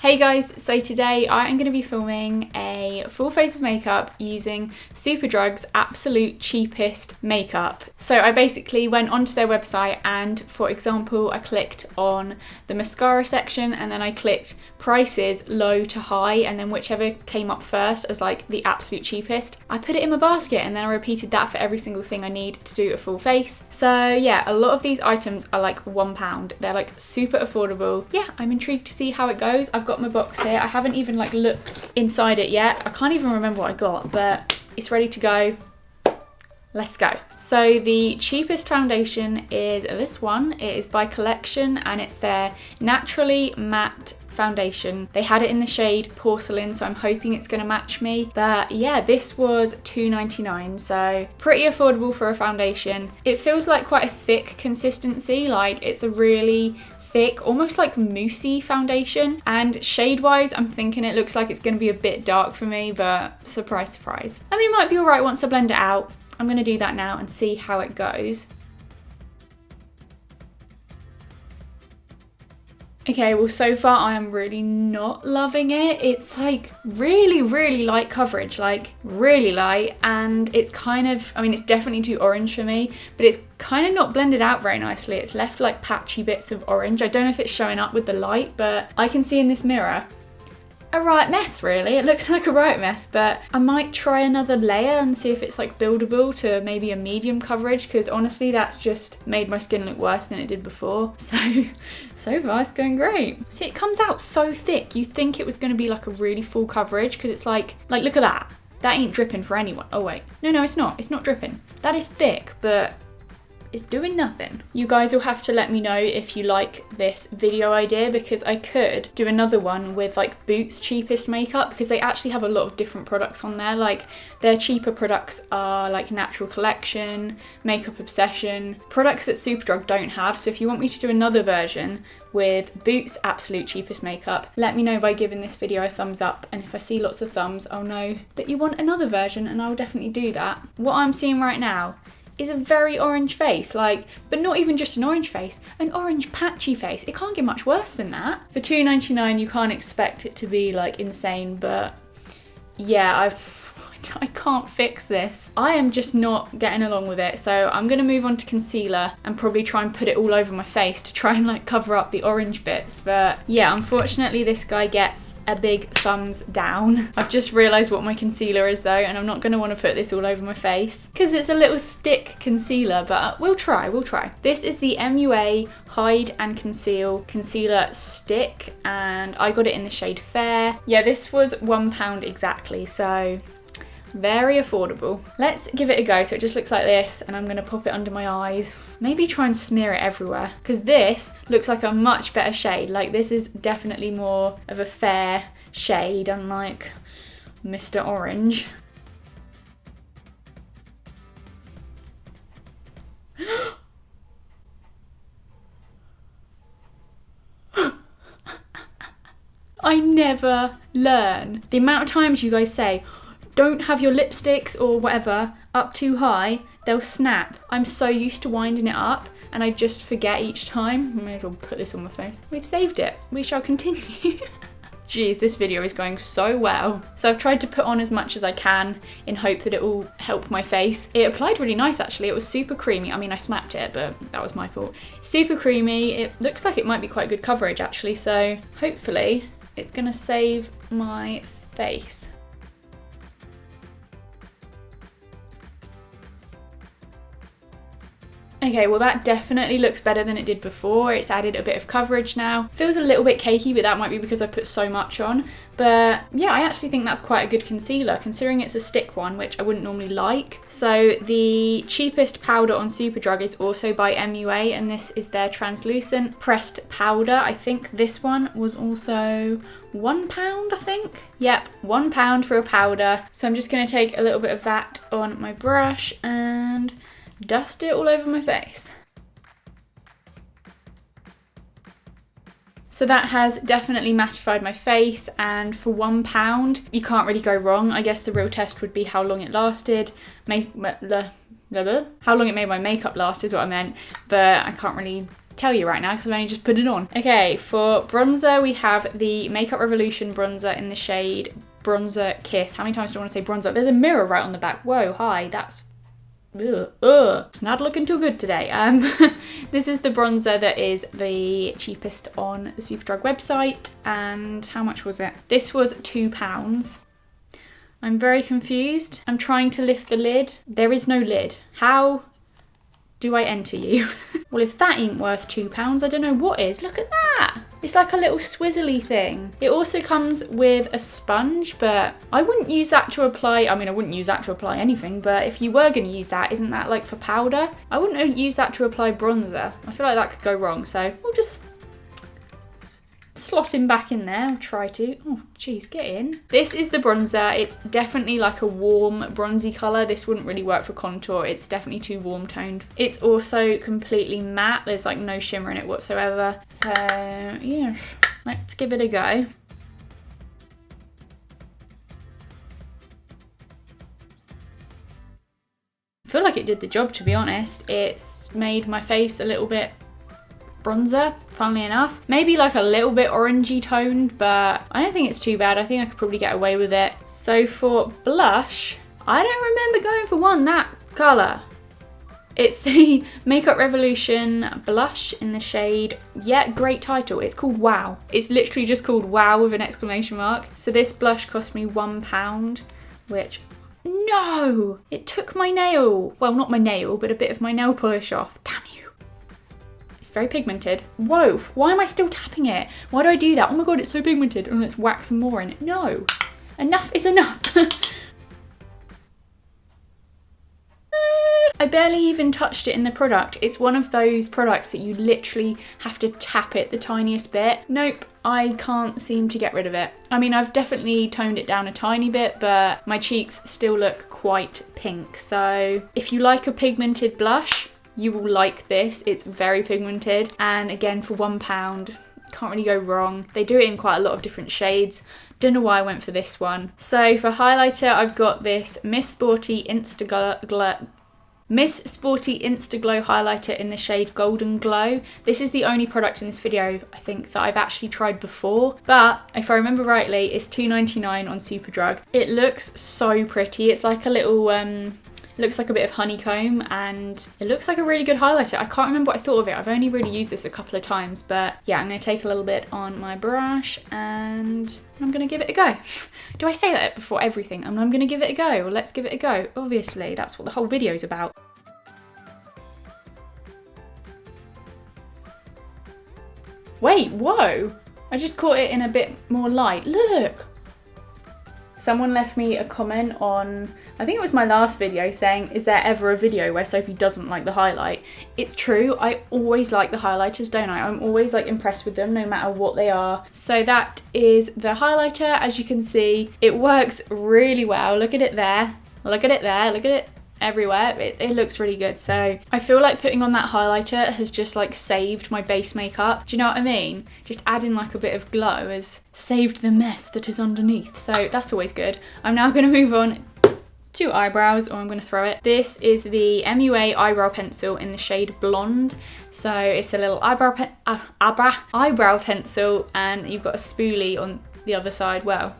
Hey guys, so today I am going to be filming a full face of makeup using Superdrug's absolute cheapest makeup. So I basically went onto their website and, for example, I clicked on the mascara section and then I clicked prices low to high, and then whichever came up first as like the absolute cheapest, I put it in my basket and then I repeated that for every single thing I need to do a full face. So yeah, a lot of these items are like £1. They're like super affordable. Yeah, I'm intrigued to see how it goes. I've got my box here. I haven't even like looked inside it yet. I can't even remember what I got, but it's ready to go. Let's go. So the cheapest foundation is this one. It is by Collection and it's their Naturally Matte foundation. They had it in the shade Porcelain, so I'm hoping it's going to match me. But yeah, this was £2.99, so pretty affordable for a foundation. It feels like quite a thick consistency, like it's a really thick, almost like moussey foundation, and shade wise I'm thinking it looks like it's going to be a bit dark for me, but surprise surprise. I mean, it might be alright once I blend it out. I'm going to do that now and see how it goes. Okay, well so far I am really not loving it. It's like really light coverage, like really light, and it's kind of, I mean it's definitely too orange for me, but it's kind of not blended out very nicely. It's left like patchy bits of orange. I don't know if it's showing up with the light, but I can see in this mirror a right mess really. It looks like a right mess, but I might try another layer and see if it's like buildable to maybe a medium coverage, because honestly that's just made my skin look worse than it did before. So far it's going great. See, it comes out so thick. You think it was going to be like a really full coverage, because it's like look at that. That ain't dripping for anyone. Oh wait, no it's not. It's not dripping. That is thick, but it's doing nothing. You guys will have to let me know if you like this video idea, because I could do another one with like Boots' cheapest makeup, because they actually have a lot of different products on there. Like their cheaper products are like Natural Collection, Makeup Obsession, products that Superdrug don't have. So if you want me to do another version with Boots' absolute cheapest makeup, let me know by giving this video a thumbs up, and if I see lots of thumbs I'll know that you want another version and I will definitely do that. What I'm seeing right now is a very orange face, like, but not even just an orange face, an orange patchy face. It can't get much worse than that. For £2.99 you can't expect it to be like insane, but yeah, I can't fix this. I am just not getting along with it, so I'm gonna move on to concealer and probably try and put it all over my face to try and like cover up the orange bits. But yeah, unfortunately this guy gets a big thumbs down. I've just realised what my concealer is though, and I'm not gonna want to put this all over my face because it's a little stick concealer, but we'll try. This is the MUA Hide and Conceal Concealer Stick, and I got it in the shade Fair. Yeah, this was £1 exactly, so very affordable. Let's give it a go. So it just looks like this, and I'm going to pop it under my eyes. Maybe try and smear it everywhere, because this looks like a much better shade. Like this is definitely more of a fair shade, unlike Mr. Orange. I never learn. The amount of times you guys say, don't have your lipsticks or whatever up too high, they'll snap. I'm so used to winding it up and I just forget each time. I may as well put this on my face. We've saved it. We shall continue. Jeez, this video is going so well. So I've tried to put on as much as I can in hope that it will help my face. It applied really nice actually. It was super creamy. I mean, I snapped it, but that was my fault. Super creamy. It looks like it might be quite good coverage actually. So hopefully it's gonna save my face. Okay, well that definitely looks better than it did before. It's added a bit of coverage now. Feels a little bit cakey, but that might be because I put so much on. But yeah, I actually think that's quite a good concealer, considering it's a stick one, which I wouldn't normally like. So the cheapest powder on Superdrug is also by MUA, and this is their translucent pressed powder. I think this one was also £1, I think. Yep, £1 for a powder. So I'm just gonna take a little bit of that on my brush and dust it all over my face. So that has definitely mattified my face, and for £1 you can't really go wrong. I guess the real test would be how long it lasted. How long it made my makeup last is what I meant, but I can't really tell you right now because I've only just put it on. Okay, for bronzer, we have the Makeup Revolution bronzer in the shade Bronzer Kiss. How many times do I want to say bronzer? There's a mirror right on the back. Whoa, hi, that's... It's not looking too good today. This is the bronzer that is the cheapest on the Superdrug website. And how much was it? This was £2. I'm very confused. I'm trying to lift the lid. There is no lid. How do I enter you? Well, if that ain't worth £2, I don't know what is. Look at that. It's like a little swizzly thing. It also comes with a sponge, but I wouldn't use that to apply. I mean, I wouldn't use that to apply anything, but if you were going to use that, isn't that like for powder? I wouldn't use that to apply bronzer. I feel like that could go wrong, so we'll just slot him back in there. I'll try to. Oh, geez, get in. This is the bronzer. It's definitely like a warm bronzy colour. This wouldn't really work for contour. It's definitely too warm toned. It's also completely matte. There's like no shimmer in it whatsoever. So yeah, let's give it a go. I feel like it did the job, to be honest. It's made my face a little bit bronzer, funnily enough. Maybe like a little bit orangey toned, but I don't think it's too bad. I think I could probably get away with it. So for blush, I don't remember going for one that colour. It's the Makeup Revolution blush in the shade, yeah, great title. It's called Wow. It's literally just called Wow with an exclamation mark. So this blush cost me £1, which, no, it took my nail. Well, not my nail, but a bit of my nail polish off. Damn you. It's very pigmented. Whoa, why am I still tapping it? Why do I do that? Oh my god, it's so pigmented. And let's wax some more in it. No, enough is enough. I barely even touched it in the product. It's one of those products that you literally have to tap it the tiniest bit. Nope, I can't seem to get rid of it. I mean, I've definitely toned it down a tiny bit, but my cheeks still look quite pink. So if you like a pigmented blush, you will like this. It's very pigmented, and again, for £1, can't really go wrong. They do it in quite a lot of different shades. Don't know why I went for this one. So for highlighter, I've got this Miss Sporty Instaglow highlighter in the shade Golden Glow. This is the only product in this video, I think, that I've actually tried before, but if I remember rightly, it's £2.99 on Superdrug. It looks so pretty. It's like a little looks like a bit of honeycomb, and it looks like a really good highlighter. I can't remember what I thought of it. I've only really used this a couple of times, but yeah, I'm going to take a little bit on my brush and I'm going to give it a go. Do I say that before everything? I'm going to give it a go. Well, let's give it a go. Obviously, that's what the whole video is about. Wait, whoa! I just caught it in a bit more light. Look! Someone left me a comment on, I think it was my last video, saying, is there ever a video where Sophie doesn't like the highlight? It's true, I always like the highlighters, don't I? I'm always like impressed with them no matter what they are. So that is the highlighter. As you can see, it works really well. Look at it there, look at it there, look at it everywhere. It looks really good. So I feel like putting on that highlighter has just like saved my base makeup. Do you know what I mean? Just adding like a bit of glow has saved the mess that is underneath. So that's always good. I'm now going to move on to eyebrows, or I'm going to throw it. This is the MUA eyebrow pencil in the shade Blonde. So it's a little eyebrow pencil, and you've got a spoolie on the other side. Well,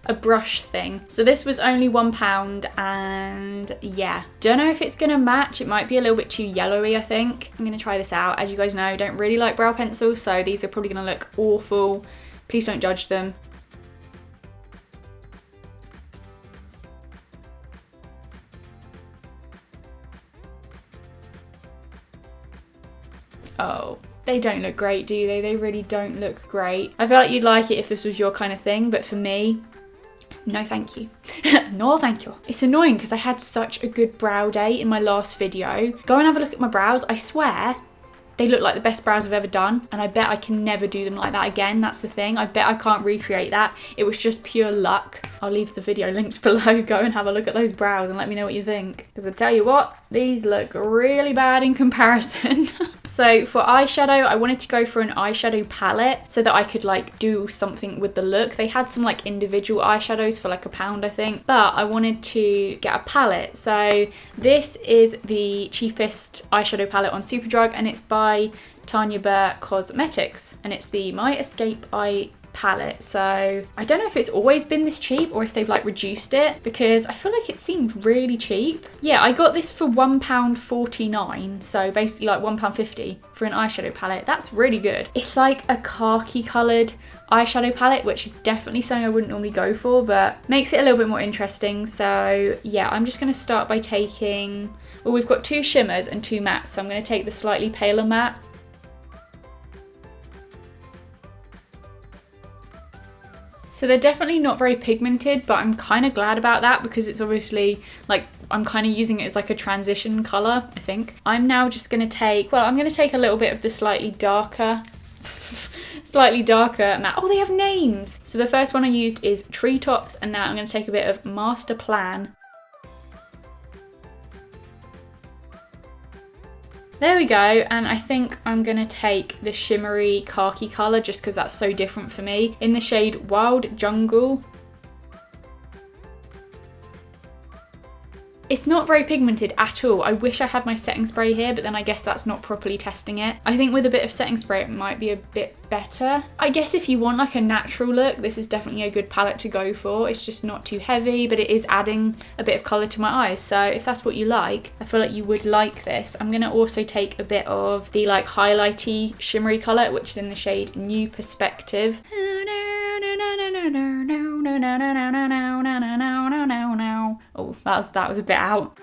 a brush thing. So this was only £1, and yeah, don't know if it's gonna match. It might be a little bit too yellowy, I think. I'm gonna try this out. As you guys know, I don't really like brow pencils, so these are probably gonna look awful. Please don't judge them. Oh, they don't look great, do they? They really don't look great. I feel like you'd like it if this was your kind of thing, but for me, no thank you. No thank you. It's annoying because I had such a good brow day in my last video. Go and have a look at my brows. I swear they look like the best brows I've ever done, and I bet I can never do them like that again. That's the thing. I bet I can't recreate that. It was just pure luck. I'll leave the video linked below. Go and have a look at those brows and let me know what you think. Because I tell you what, these look really bad in comparison. So for eyeshadow, I wanted to go for an eyeshadow palette so that I could like do something with the look. They had some like individual eyeshadows for like £1, I think, but I wanted to get a palette. So this is the cheapest eyeshadow palette on Superdrug, and it's by Tanya Burr Cosmetics, and it's the My Escape Eye palette. So I don't know if it's always been this cheap or if they've like reduced it, because I feel like it seemed really cheap. Yeah, I got this for £1.49, so basically like £1.50 for an eyeshadow palette. That's really good. It's like a khaki coloured eyeshadow palette, which is definitely something I wouldn't normally go for, but makes it a little bit more interesting. So yeah, I'm just going to start by taking, well, we've got 2 shimmers and 2 mattes, so I'm going to take the slightly paler matte. So they're definitely not very pigmented, but I'm kind of glad about that, because it's obviously like I'm kind of using it as like a transition colour, I think. I'm now just going to take, well, I'm going to take a little bit of the slightly darker matte. Oh, they have names. So the first one I used is Treetops, and now I'm going to take a bit of Master Plan. There we go, and I think I'm going to take the shimmery khaki colour just because that's so different for me, in the shade Wild Jungle. It's not very pigmented at all. I wish I had my setting spray here, but then I guess that's not properly testing it. I think with a bit of setting spray it might be a bit better. I guess if you want like a natural look, this is definitely a good palette to go for. It's just not too heavy, but it is adding a bit of colour to my eyes. So if that's what you like, I feel like you would like this. I'm going to also take a bit of the like highlighty shimmery colour, which is in the shade New Perspective. Oh, that was a bit out.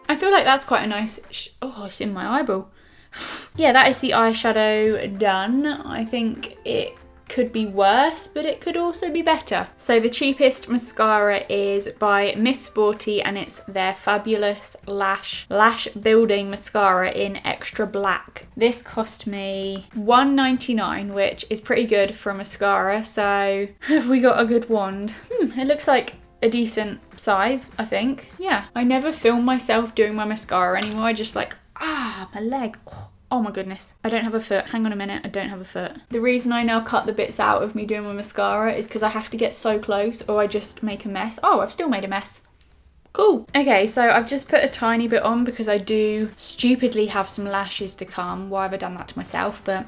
I feel like that's quite a nice, oh, it's in my eyeball. Yeah, that is the eyeshadow done. I think it could be worse, but it could also be better. So the cheapest mascara is by Miss Sporty, and it's their fabulous lash building mascara in extra black. This cost me $1.99, which is pretty good for a mascara. So have we got a good wand? It looks like a decent size, I think. Yeah, I never film myself doing my mascara anymore. I just like, my leg. Oh my goodness, I don't have a foot. Hang on a minute, I don't have a foot. The reason I now cut the bits out of me doing my mascara is because I have to get so close or I just make a mess. Oh, I've still made a mess. Cool. Okay, so I've just put a tiny bit on because I do stupidly have some lashes to come. Why have I done that to myself? But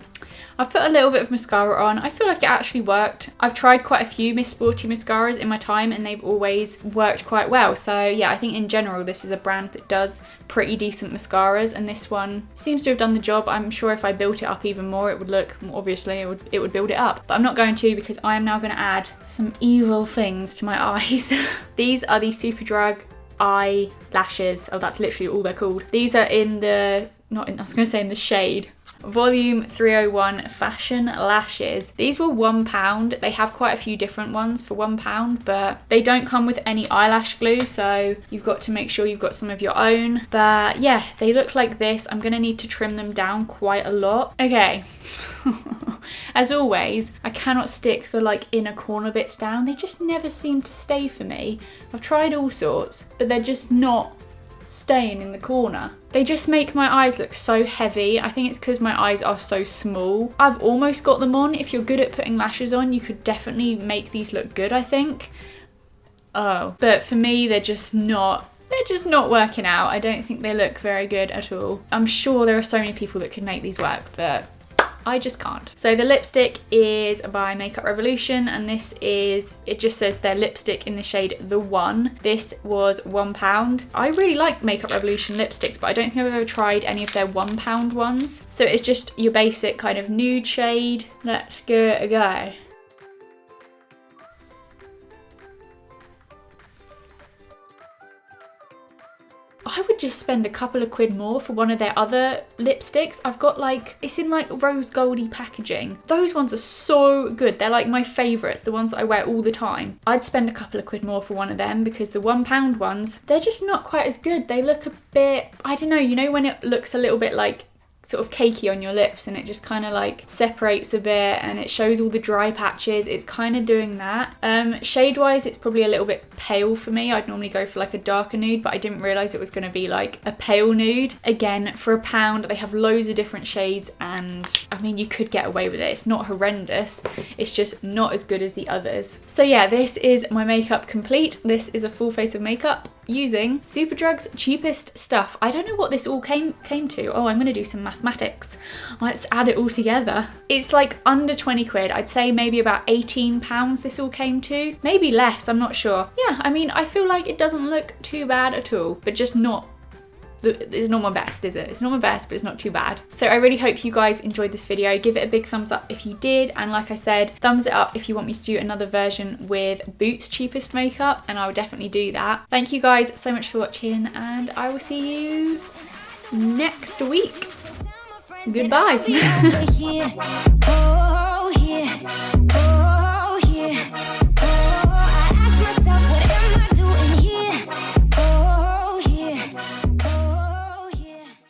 I've put a little bit of mascara on. I feel like it actually worked. I've tried quite a few Miss Sporty mascaras in my time and they've always worked quite well. So yeah, I think in general this is a brand that does pretty decent mascaras, and this one seems to have done the job. I'm sure if I built it up even more it would look, obviously it would build it up. But I'm not going to, because I am now going to add some evil things to my eyes. These are the Superdrug eyelashes. Oh, that's literally all they're called. These are in the, I was going to say in the shade Volume 301 Fashion Lashes. These were £1. They have quite a few different ones for £1, but they don't come with any eyelash glue, so you've got to make sure you've got some of your own. But yeah, they look like this. I'm gonna need to trim them down quite a lot. Okay. As always, I cannot stick the like inner corner bits down. They just never seem to stay for me. I've tried all sorts, but they're just not staying in the corner. They just make my eyes look so heavy. I think it's because my eyes are so small. I've almost got them on. If you're good at putting lashes on, you could definitely make these look good, I think. Oh, but for me, they're just not working out. I don't think they look very good at all. I'm sure there are so many people that could make these work, but I just can't. So the lipstick is by Makeup Revolution, and this is, it just says their lipstick in the shade The One. This was £1. I really like Makeup Revolution lipsticks, but I don't think I've ever tried any of their £1 ones. So it's just your basic kind of nude shade. Let's give it a go. I would just spend a couple of quid more for one of their other lipsticks. I've got like, it's in like rose goldy packaging. Those ones are so good. They're like my favourites, the ones that I wear all the time. I'd spend a couple of quid more for one of them, because the £1 ones, they're just not quite as good. They look a bit, I don't know, you know when it looks a little bit like sort of cakey on your lips, and it just kind of like separates a bit and it shows all the dry patches. It's kind of doing that. Shade wise, it's probably a little bit pale for me. I'd normally go for like a darker nude, but I didn't realise it was going to be like a pale nude. Again, for £1, they have loads of different shades, and I mean, you could get away with it. It's not horrendous, it's just not as good as the others. So yeah, this is my makeup complete. This is a full face of makeup using Superdrug's cheapest stuff. I don't know what this all came to. Oh, I'm gonna do some mathematics. Let's add it all together. It's like under 20 quid. I'd say maybe about £18 this all came to. Maybe less, I'm not sure. Yeah, I mean, I feel like it doesn't look too bad at all, but just not, it's not my best, is it? It's not my best, but it's not too bad. So I really hope you guys enjoyed this video. Give it a big thumbs up if you did, and like I said, thumbs it up if you want me to do another version with Boots' cheapest makeup, and I will definitely do that. Thank you guys so much for watching, and I will see you next week. Goodbye.